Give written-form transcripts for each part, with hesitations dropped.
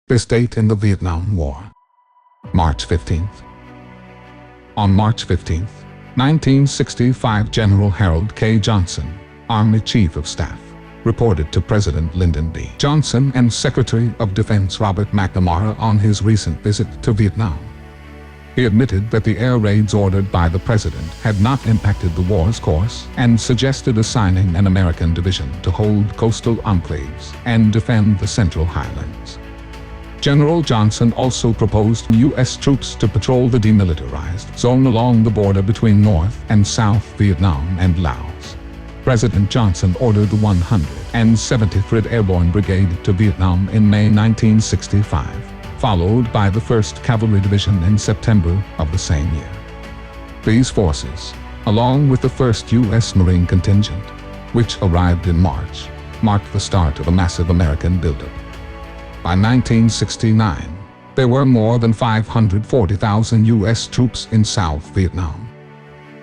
This date in the Vietnam War. March 15th. On March 15th, 1965, General Harold K. Johnson, Army Chief of Staff, reported to President Lyndon B. Johnson and Secretary of Defense Robert McNamara on his recent visit to Vietnam. He admitted that the air raids ordered by the president had not impacted the war's course and suggested assigning an American division to hold coastal enclaves and defend the Central Highlands. General Johnson also proposed U.S. troops to patrol the demilitarized zone along the border between North and South Vietnam and Laos. President Johnson ordered the 173rd Airborne Brigade to Vietnam in May 1965, followed by the 1st Cavalry Division in September of the same year. These forces, along with the 1st U.S. Marine Contingent, which arrived in March, marked the start of a massive American buildup. By 1969, there were more than 540,000 U.S. troops in South Vietnam.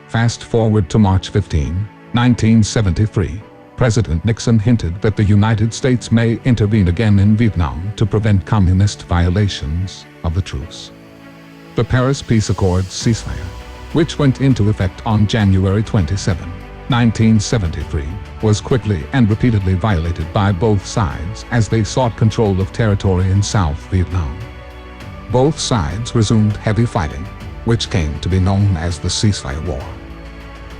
Fast forward to March 15, 1973, President Nixon hinted that the United States may intervene again in Vietnam to prevent communist violations of the truce. The Paris Peace Accords ceasefire, which went into effect on January 27, 1973, was quickly and repeatedly violated by both sides as they sought control of territory in South Vietnam. Both sides resumed heavy fighting, which came to be known as the Ceasefire War.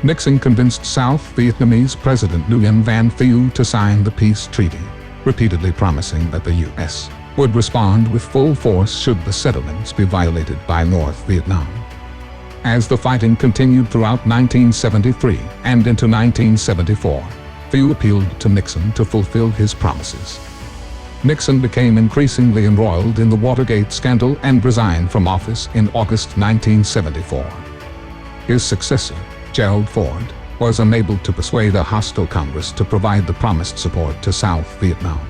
Nixon convinced South Vietnamese President Nguyen Van Thieu to sign the peace treaty, repeatedly promising that the U.S. would respond with full force should the settlements be violated by North Vietnam. As the fighting continued throughout 1973 and into 1974, Thieu appealed to Nixon to fulfill his promises. Nixon became increasingly embroiled in the Watergate scandal and resigned from office in August 1974. His successor, Gerald Ford, was unable to persuade a hostile Congress to provide the promised support to South Vietnam.